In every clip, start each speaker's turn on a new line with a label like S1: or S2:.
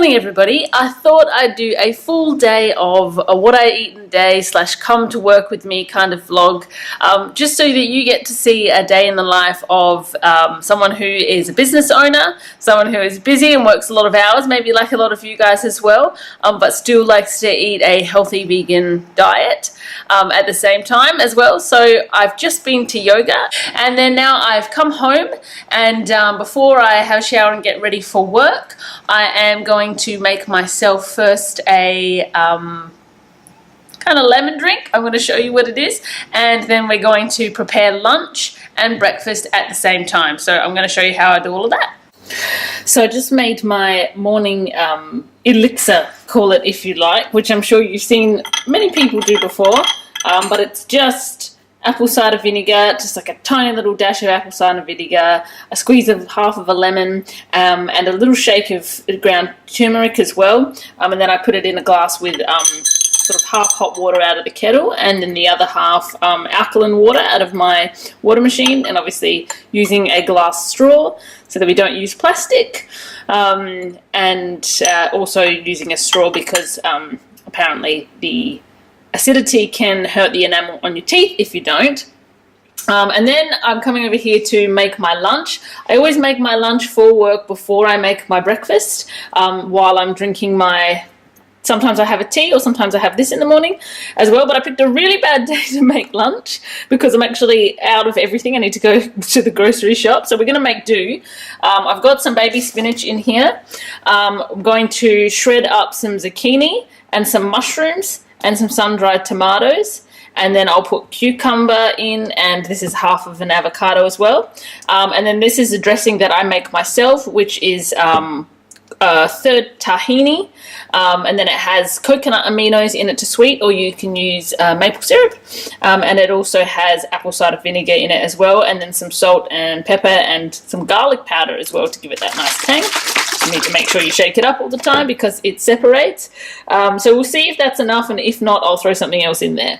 S1: morning everybody. I thought I'd do a full day of what I eat in a day / come to work with me kind of vlog, just so that you get to see a day in the life of someone who is a business owner, someone who is busy and works a lot of hours, maybe like a lot of you guys as well, but still likes to eat a healthy vegan diet at the same time as well. So I've just been to yoga and then now I've come home, and before I have a shower and get ready for work, I am going to make myself first a kind of lemon drink. I'm going to show you what it is, and then we're going to prepare lunch and breakfast at the same time. So I'm going to show you how I do all of that. So I just made my morning elixir, call it if you like, which I'm sure you've seen many people do before, but it's just apple cider vinegar, just like a tiny little dash of apple cider vinegar, a squeeze of half of a lemon, and a little shake of ground turmeric as well, and then I put it in a glass with sort of half hot water out of the kettle and then the other half alkaline water out of my water machine, and obviously using a glass straw so that we don't use plastic, and also using a straw because apparently the acidity can hurt the enamel on your teeth if you don't. And then I'm coming over here to make my lunch. I always make my lunch for work before I make my breakfast, while I'm drinking my... Sometimes I have a tea, or sometimes I have this in the morning as well, but I picked a really bad day to make lunch because I'm actually out of everything. I need to go to the grocery shop, so we're going to make do. I've got some baby spinach in here. I'm going to shred up some zucchini and some mushrooms and some sun-dried tomatoes, and then I'll put cucumber in, and this is half of an avocado as well. And then this is a dressing that I make myself, which is third tahini, and then it has coconut aminos in it to sweet, or you can use maple syrup, and it also has apple cider vinegar in it as well, and then some salt and pepper and some garlic powder as well to give it that nice tang. You need to make sure you shake it up all the time because it separates. So we'll see if that's enough, and if not, I'll throw something else in there.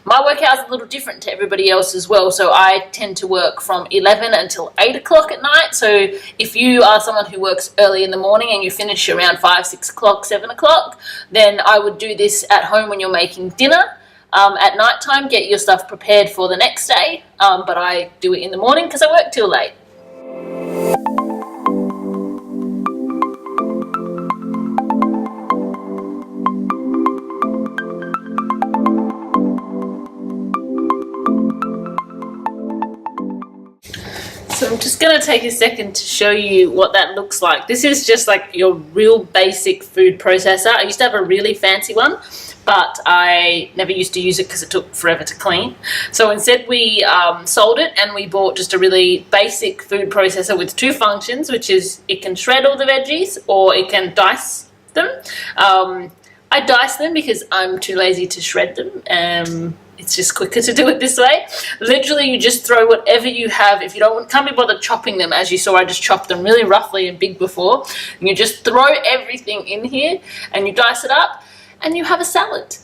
S1: My work hours are a little different to everybody else as well, so I tend to work from 11 until 8 o'clock at night. So if you are someone who works early in the morning and you finish around 5, 6 o'clock, 7 o'clock, then I would do this at home when you're making dinner. At night time, get your stuff prepared for the next day, but I do it in the morning because I work till late. So I'm just going to take a second to show you what that looks like. This is just like your real basic food processor. I used to have a really fancy one, but I never used to use it because it took forever to clean. So instead we sold it, and we bought just a really basic food processor with two functions, which is it can shred all the veggies or it can dice them. I dice them because I'm too lazy to shred them. It's just quicker to do it this way. Literally, you just throw whatever you have. If you can't be bothered chopping them, as you saw, I just chopped them really roughly and big before. And you just throw everything in here and you dice it up and you have a salad.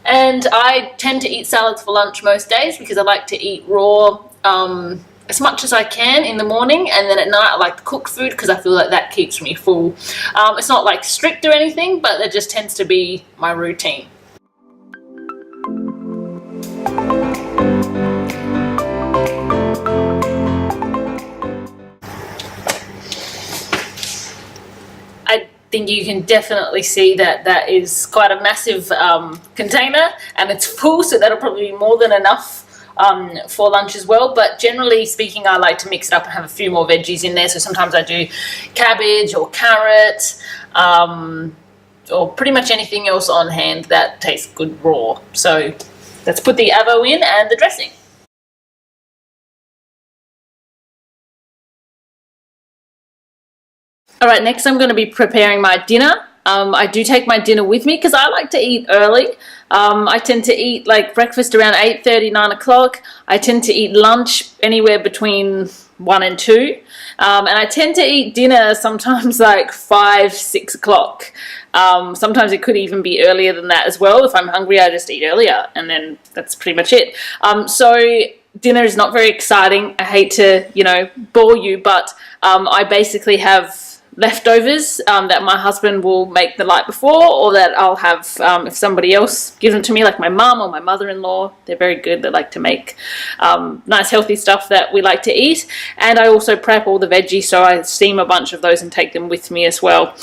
S1: And I tend to eat salads for lunch most days because I like to eat raw as much as I can in the morning, and then at night I like to cook food because I feel like that keeps me full. It's not like strict or anything, but it just tends to be my routine. I think you can definitely see that that is quite a massive container, and it's full, so that'll probably be more than enough for lunch as well. But generally speaking, I like to mix it up and have a few more veggies in there. So sometimes I do cabbage or carrot, or pretty much anything else on hand that tastes good raw. So let's put the avo in and the dressing. Alright, next I'm going to be preparing my dinner. I do take my dinner with me because I like to eat early. I tend to eat like breakfast around 8:30, 9 o'clock. I tend to eat lunch anywhere between 1 and 2. And I tend to eat dinner sometimes like 5, 6 o'clock. Sometimes it could even be earlier than that as well. If I'm hungry, I just eat earlier, and then that's pretty much it. So dinner is not very exciting. I hate to, bore you, but I basically have leftovers that my husband will make the night before, or that I'll have if somebody else gives them to me, like my mum or my mother-in-law. They're very good. They like to make nice healthy stuff that we like to eat. And I also prep all the veggies, so I steam a bunch of those and take them with me as well.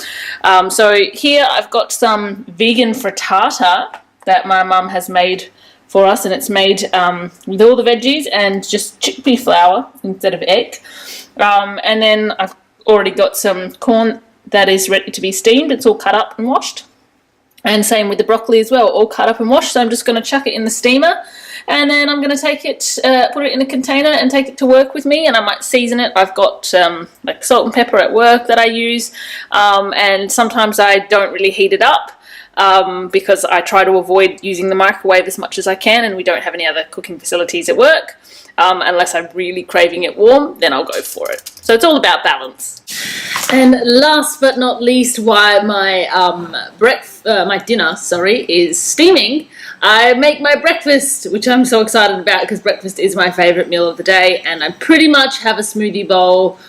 S1: So here I've got some vegan frittata that my mum has made for us, and it's made with all the veggies and just chickpea flour instead of egg. And then I've already got some corn that is ready to be steamed. It's all cut up and washed. And same with the broccoli as well, all cut up and washed. So I'm just going to chuck it in the steamer, and then I'm going to take it, put it in a container and take it to work with me, and I might season it. I've got like salt and pepper at work that I use, and sometimes I don't really heat it up because I try to avoid using the microwave as much as I can, and we don't have any other cooking facilities at work. Unless I'm really craving it warm, then I'll go for it. So it's all about balance. And last but not least, while my my dinner, is steaming, I make my breakfast, which I'm so excited about because breakfast is my favorite meal of the day, and I pretty much have a smoothie bowl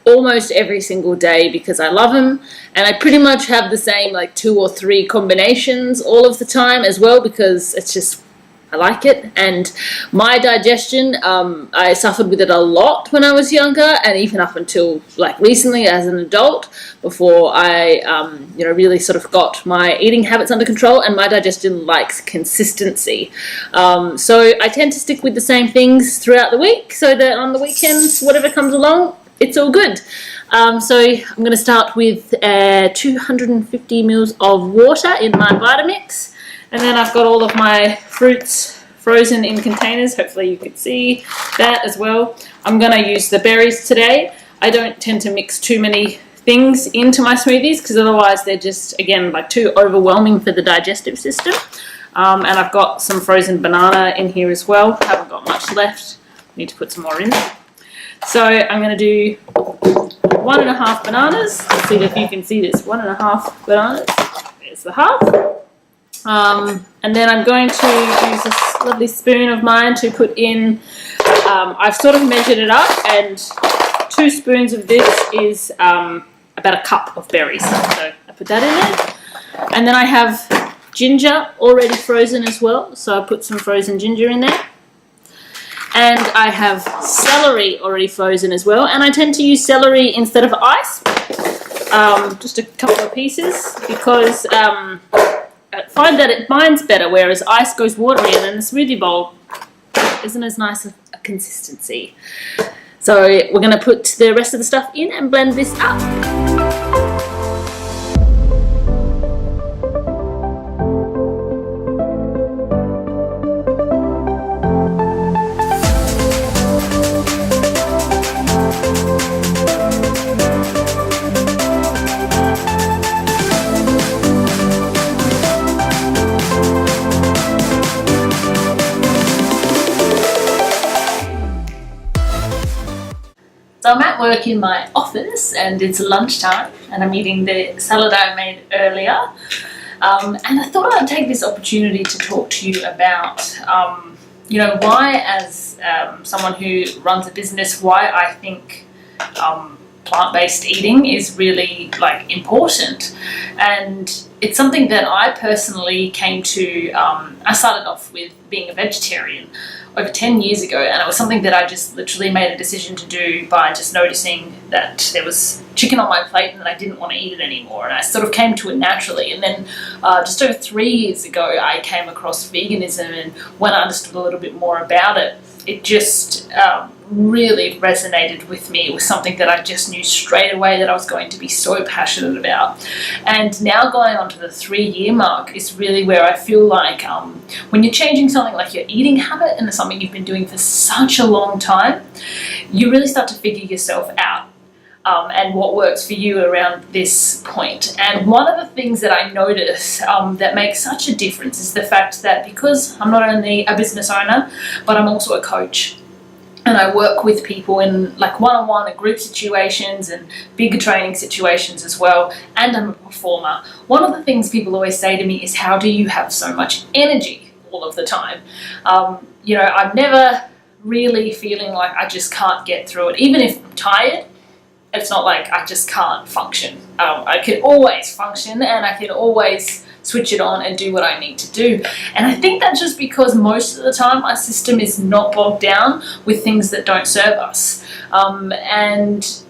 S1: almost every single day because I love them, and I pretty much have the same like 2 or 3 combinations all of the time as well because it's just, I like it. And my digestion, I suffered with it a lot when I was younger, and even up until like recently as an adult, before I really sort of got my eating habits under control, and my digestion likes consistency. So I tend to stick with the same things throughout the week so that on the weekends, whatever comes along, it's all good. So I'm going to start with 250 mils of water in my Vitamix. And then I've got all of my fruits frozen in containers. Hopefully you can see that as well. I'm going to use the berries today. I don't tend to mix too many things into my smoothies because otherwise they're just, again, like too overwhelming for the digestive system. And I've got some frozen banana in here as well. Haven't got much left. Need to put some more in. So I'm going to do 1.5 bananas. Let's see if you can see this. 1.5 bananas. There's the half. And then I'm going to use this lovely spoon of mine to put in, I've sort of measured it up, and 2 spoons of this is about a cup of berries. So I put that in there. And then I have ginger already frozen as well, so I put some frozen ginger in there. And I have celery already frozen as well, and I tend to use celery instead of ice, just a couple of pieces, because I find that it binds better, whereas ice goes watery, and then the smoothie bowl isn't as nice a consistency. So we're going to put the rest of the stuff in and blend this up. So I'm at work in my office and it's lunchtime and I'm eating the salad I made earlier. And I thought I'd take this opportunity to talk to you about, why as someone who runs a business, why I think plant-based eating is really important. And it's something that I personally came to, I started off with being a vegetarian over 10 years ago, and it was something that I just literally made a decision to do by just noticing that there was chicken on my plate and that I didn't want to eat it anymore, and I sort of came to it naturally. And then just over 3 years ago I came across veganism, and when I understood a little bit more about it, it just really resonated with me. It was something that I just knew straight away that I was going to be so passionate about. And now going on to the 3-year mark is really where I feel like when you're changing something like your eating habit and it's something you've been doing for such a long time, you really start to figure yourself out. And what works for you around this point. And one of the things that I notice that makes such a difference is the fact that because I'm not only a business owner, but I'm also a coach. And I work with people in one-on-one and group situations and bigger training situations as well. And I'm a performer. One of the things people always say to me is, how do you have so much energy all of the time? I'm never really feeling like I just can't get through it. Even if I'm tired, it's not like I just can't function. I can always function, and I can always switch it on and do what I need to do. And I think that's just because most of the time our system is not bogged down with things that don't serve us. And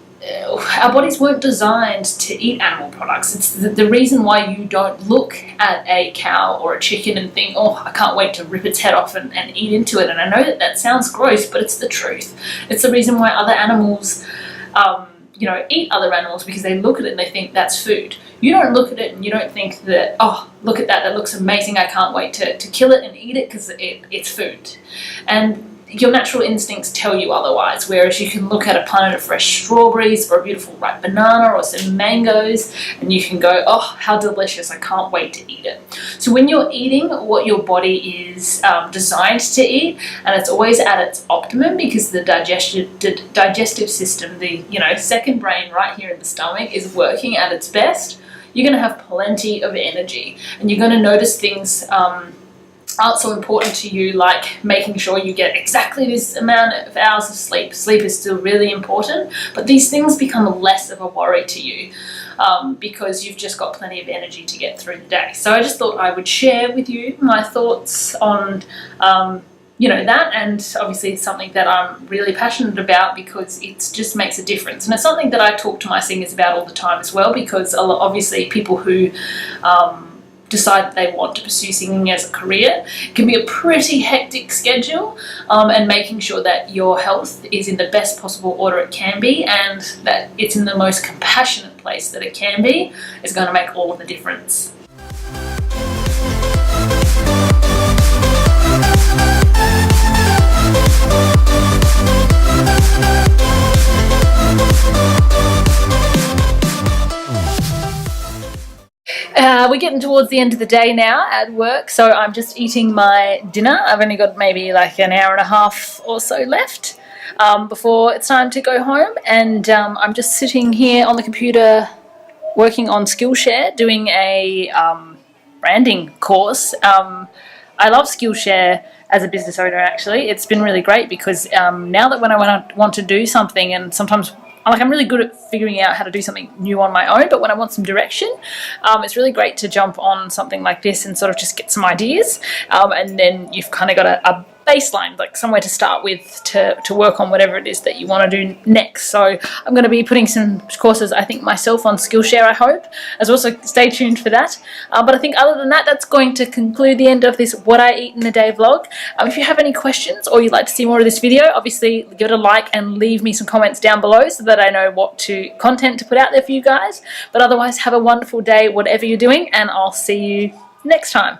S1: our bodies weren't designed to eat animal products. It's the reason why you don't look at a cow or a chicken and think, oh, I can't wait to rip its head off and eat into it. And I know that that sounds gross, but it's the truth. It's the reason why other animals eat other animals, because they look at it and they think that's food. You don't look at it and you don't think that, oh, look at that, that looks amazing, I can't wait to kill it and eat it because it's food. And your natural instincts tell you otherwise, whereas you can look at a planet of fresh strawberries or a beautiful ripe banana or some mangoes and you can go, oh, how delicious, I can't wait to eat it. So when you're eating what your body is designed to eat, and it's always at its optimum, because the digestive system, the second brain right here in the stomach, is working at its best, you're going to have plenty of energy, and you're going to notice things aren't so important to you, like making sure you get exactly this amount of hours of sleep. Sleep is still really important, but these things become less of a worry to you because you've just got plenty of energy to get through the day. So I just thought I would share with you my thoughts on that, and obviously it's something that I'm really passionate about because it just makes a difference. And it's something that I talk to my singers about all the time as well, because obviously people who decide that they want to pursue singing as a career, it can be a pretty hectic schedule, and making sure that your health is in the best possible order it can be, and that it's in the most compassionate place that it can be, is going to make all of the difference. We're getting towards the end of the day now at work, so I'm just eating my dinner. I've only got maybe like an hour and a half or so left before it's time to go home, and I'm just sitting here on the computer working on Skillshare, doing a branding course. I love Skillshare as a business owner, actually. It's been really great because now that when I want to do something, and sometimes I'm really good at figuring out how to do something new on my own, but when I want some direction, it's really great to jump on something like this and sort of just get some ideas, and then you've kind of got a baseline, like somewhere to start with to work on whatever it is that you want to do next. So I'm going to be putting some courses, I think, myself on Skillshare, I hope, as well, so stay tuned for that. But I think other than that, that's going to conclude the end of this What I Eat in a Day vlog. If you have any questions or you'd like to see more of this video, obviously give it a like and leave me some comments down below so that I know what content to put out there for you guys. But otherwise, have a wonderful day, whatever you're doing, and I'll see you next time.